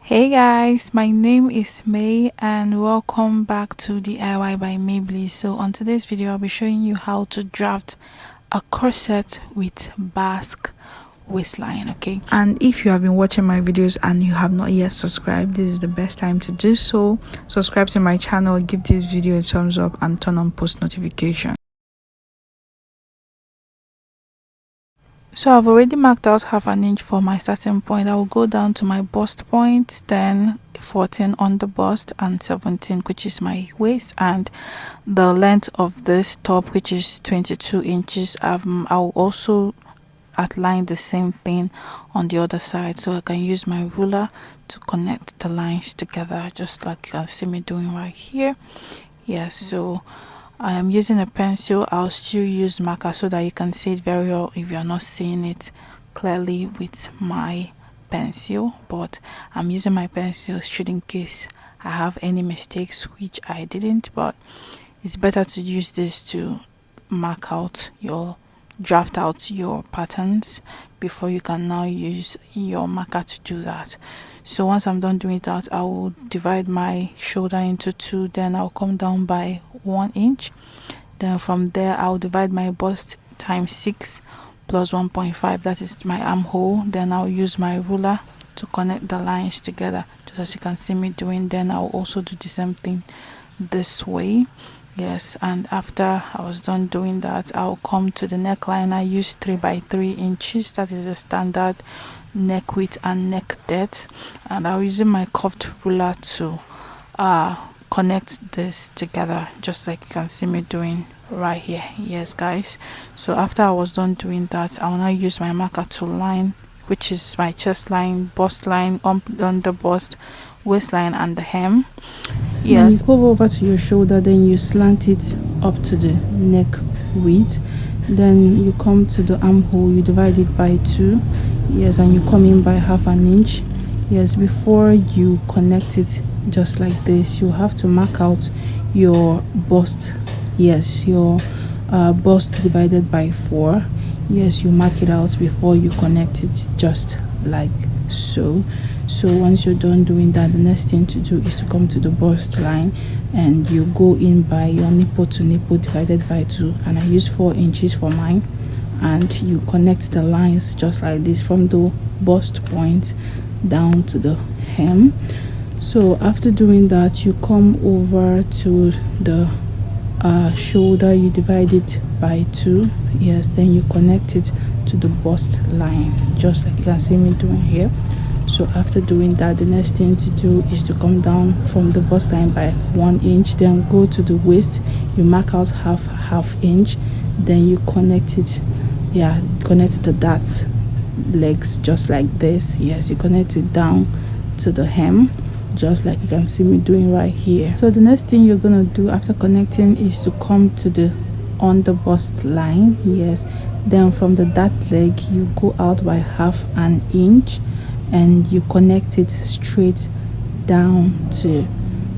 Hey guys, my name is May and welcome back to DIY by Maybly. So on today's video I'll be showing you how to draft a corset with Basque waistline. Okay, and if you have been watching my videos and you have not yet subscribed, this is the best time to do so. Subscribe to my channel, give this video a thumbs up and turn on post notifications. So I've already marked out half an inch for my starting point. I will go down to my bust point, then 14 on the bust and 17, which is my waist, and the length of this top, which is 22 inches. I'll also outline the same thing on the other side, so I can use my ruler to connect the lines together, just like you can see me doing right here. Yes, so I am using a pencil. I'll still use marker so that you can see it very well if you're not seeing it clearly with my pencil, but I'm using my pencil should in case I have any mistakes, which I didn't, but it's better to use this to mark out your draft out your patterns before you can now use your marker to do that. So once I'm done doing that, I will divide my shoulder into two, then I'll come down by 1 inch. Then from there I'll divide my bust times 6 plus 1.5, that is my armhole. Then I'll use my ruler to connect the lines together, just as you can see me doing. Then I'll also do the same thing this way. Yes, and after I was done doing that, I'll come to the neckline. I use 3 by 3 inches, that is the standard neck width and neck depth, and I'll using my curved ruler to connect this together, just like you can see me doing right here. Yes guys, so after I was done doing that, I'll now use my marker to line, which is my chest line, bust line, on the bust, waistline and the hem. Yes, you go over to your shoulder, then you slant it up to the neck width, then you come to the armhole, you divide it by 2. Yes, and you come in by half an inch. Yes, before you connect it just like this, you have to mark out your bust. Yes, your bust divided by 4. Yes, you mark it out before you connect it, just like so. So once you're done doing that, the next thing to do is to come to the bust line and you go in by your nipple to nipple divided by 2, and I use 4 inches for mine, and you connect the lines just like this from the bust point down to the hem. So after doing that, you come over to the shoulder, you divide it by 2. Yes, then you connect it to the bust line, just like you can see me doing here. So after doing that, the next thing to do is to come down from the bust line by 1 inch, then go to the waist, you mark out half inch, then you connect it. Yeah, connect the dart legs just like this. Yes, you connect it down to the hem, just like you can see me doing right here. So the next thing you're gonna do after connecting is to come to the on the bust line. Yes, then from the dart leg you go out by half an inch and you connect it straight down to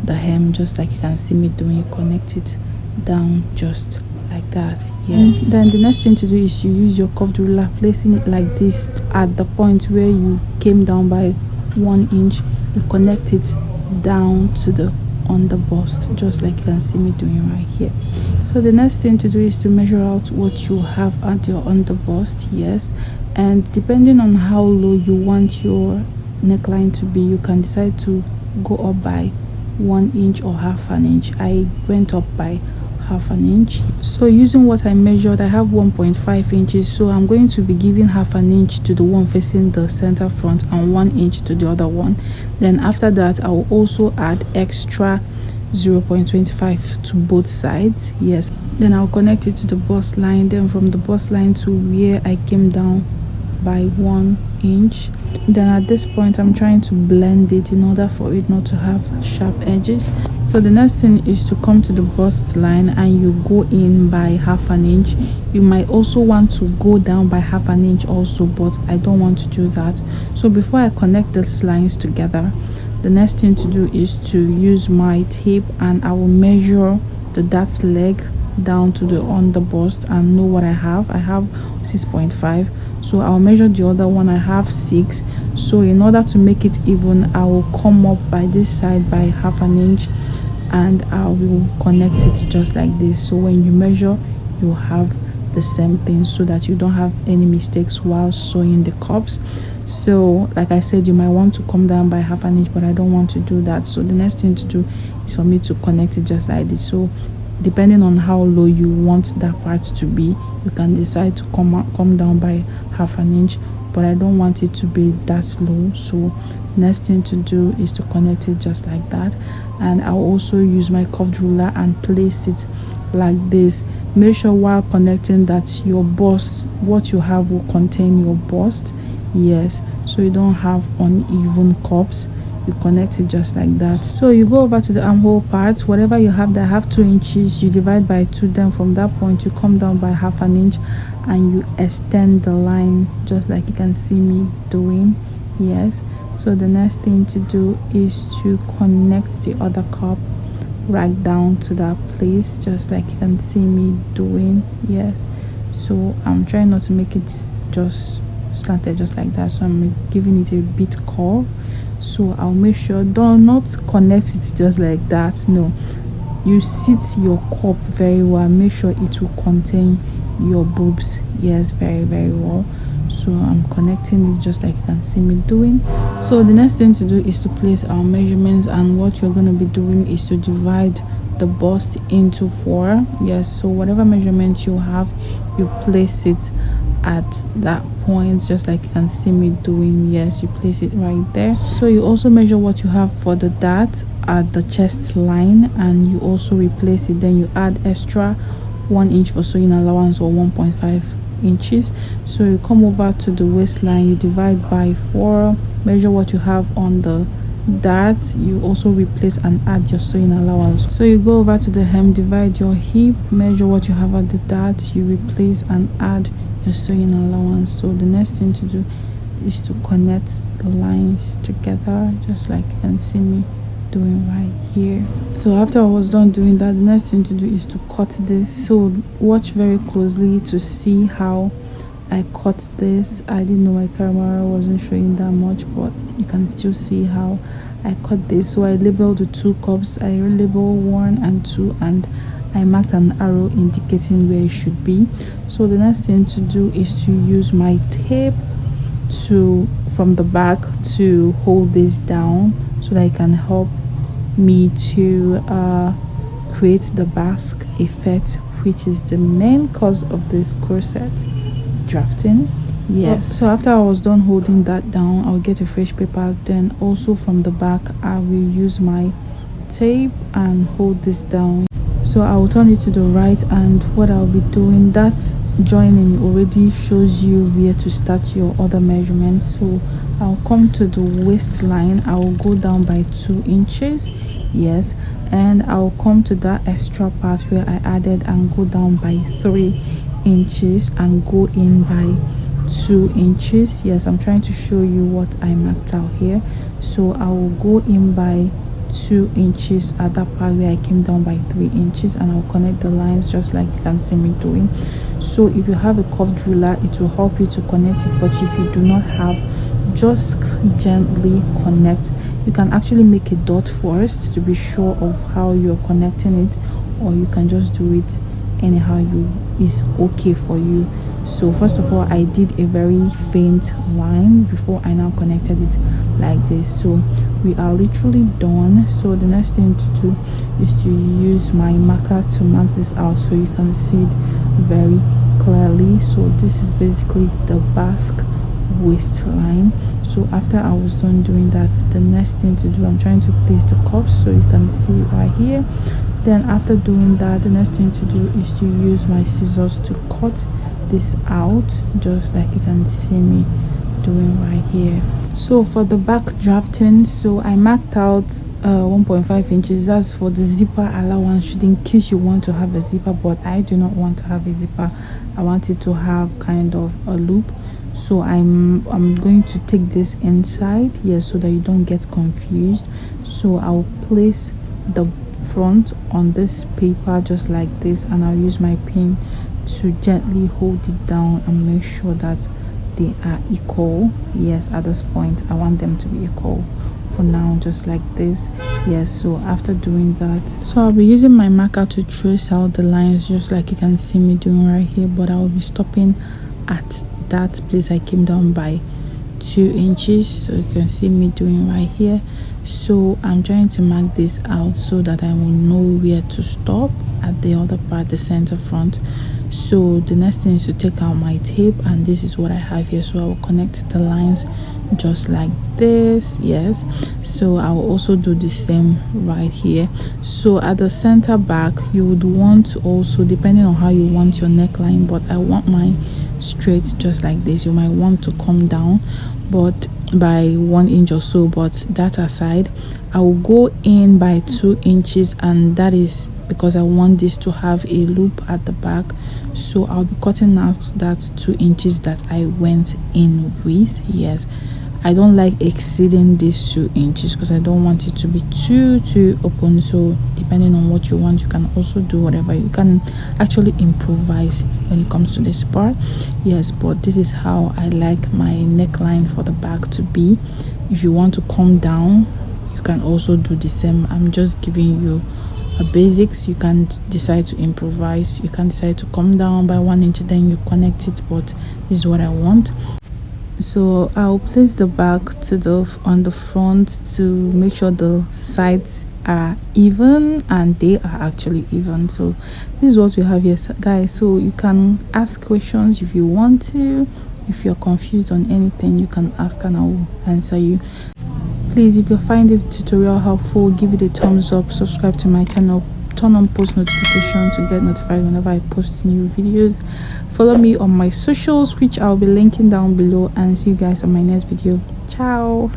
the hem, just like you can see me doing. You connect it down just like that. Yes, then the next thing to do is you use your curved ruler, placing it like this at the point where you came down by 1 inch. You connect it down to the on the bust, just like you can see me doing right here. So the next thing to do is to measure out what you have at your on the bust. Yes, and depending on how low you want your neckline to be, you can decide to go up by 1 inch or half an inch. I went up by half an inch. So using what I measured, I have 1.5 inches, so I'm going to be giving half an inch to the one facing the center front and 1 inch to the other one. Then after that, I will also add extra 0.25 to both sides. Yes, then I'll connect it to the bust line, then from the bust line to where I came down by 1 inch. Then at this point I'm trying to blend it in order for it not to have sharp edges. So the next thing is to come to the bust line and you go in by half an inch. You might also want to go down by half an inch also, but I don't want to do that. So before I connect these lines together, the next thing to do is to use my tape and I will measure the dart leg down to the on the bust and know what I have 6.5. so I'll measure the other one. I have 6. So in order to make it even, I will come up by this side by half an inch and I will connect it just like this. So when you measure, you have the same thing so that you don't have any mistakes while sewing the cups. So like I said, you might want to come down by half an inch, but I don't want to do that. So the next thing to do is for me to connect it just like this. So depending on how low you want that part to be, you can decide to come down by half an inch, but I don't want it to be that low. So next thing to do is to connect it just like that. And I'll also use my curved ruler and place it like this. Make sure while connecting that your bust, what you have will contain your bust, yes, so you don't have uneven cups. You connect it just like that. So you go over to the armhole part, whatever you have that have 2 inches, you divide by 2. Then from that point you come down by half an inch and you extend the line just like you can see me doing, yes. So the next thing to do is to connect the other cup right down to that place just like you can see me doing, yes. So I'm trying not to make it just slanted just like that, so I'm giving it a bit curve. So I'll make sure, do not connect it just like that, no, you sit your cup very well, make sure it will contain your boobs, yes, very well. So I'm connecting it just like you can see me doing. So the next thing to do is to place our measurements, and what you're going to be doing is to divide the bust into 4, yes. So whatever measurements you have, you place it at that point just like you can see me doing, yes, you place it right there. So you also measure what you have for the dart at the chest line and you also replace it. Then you add extra 1 inch for sewing allowance or 1.5 inches. So you come over to the waistline, you divide by 4, measure what you have on the dart, you also replace and add your sewing allowance. So you go over to the hem, divide your hip, measure what you have at the dart, you replace and add your sewing allowance. So the next thing to do is to connect the lines together just like you can see me doing right here. So after I was done doing that, the next thing to do is to cut this. So watch very closely to see how I cut this. I didn't know my camera wasn't showing that much, but you can still see how I cut this. So I labeled the 2 cups, I labeled 1 and 2, and I marked an arrow indicating where it should be. So the next thing to do is to use my tape from the back to hold this down so that it can help me to create the basque effect, which is the main cause of this corset drafting, yes. So after I was done holding that down, I'll get a fresh paper. Then also from the back I will use my tape and hold this down. So I will turn it to the right, and what I'll be doing, that joining already shows you where to start your other measurements. So I'll come to the waistline, I will go down by 2 inches, yes, and I'll come to that extra part where I added and go down by 3 inches and go in by 2 inches, yes. I'm trying to show you what I marked out here. So I will go in by 2 inches at that part where I came down by 3 inches, and I'll connect the lines just like you can see me doing. So if you have a curved ruler, it will help you to connect it, but if you do not have, just gently connect. You can actually make a dot first to be sure of how you're connecting it, or you can just do it anyhow you is okay for you. So first of all, I did a very faint line before I now connected it like this. So we are literally done. So the next thing to do is to use my marker to mark this out so you can see it very clearly. So this is basically the basque waistline. So after I was done doing that, the next thing to do, I'm trying to place the cups so you can see it right here. Then after doing that, the next thing to do is to use my scissors to cut this out just like you can see me doing right here. So for the back drafting, so I marked out 1.5 inches. That's for the zipper allowance, in case you want to have a zipper, but I do not want to have a zipper. I want it to have kind of a loop. So I'm going to take this inside, yes, so that you don't get confused. So I'll place the front on this paper just like this, and I'll use my pin to gently hold it down and make sure that they are equal. Yes, at this point I want them to be equal for now, just like this. Yes, so after doing that, so I'll be using my marker to trace out the lines just like you can see me doing right here, but I will be stopping at that place I came down by 2 inches, so you can see me doing right here. So I'm trying to mark this out so that I will know where to stop at the other part, the center front. So the next thing is to take out my tape, and this is what I have here. So I will connect the lines just like this. Yes, so I will also do the same right here. So at the center back, you would want to also, depending on how you want your neckline, but I want mine straight just like this. You might want to come down but by 1 inch or so, but that aside, I will go in by 2 inches, and that is because I want this to have a loop at the back. So I'll be cutting out that 2 inches that I went in with. Yes, I don't like exceeding these 2 inches because I don't want it to be too open. So depending on what you want, you can also do whatever. You can actually improvise when it comes to this part. Yes, but this is how I like my neckline for the back to be. If you want to come down, you can also do the same. I'm just giving you a basics. You can decide to improvise. You can decide to come down by 1 inch, then you connect it, but this is what I want. So I'll place the back on the front to make sure the sides are even, and they are actually even. So this is what we have here, guys. So you can ask questions if you want to. If you're confused on anything, you can ask and I will answer you. Please, if you find this tutorial helpful, give it a thumbs up, subscribe to my channel, turn on post notification to get notified whenever I post new videos. Follow me on my socials, which I'll be linking down below, and see you guys on my next video. Ciao.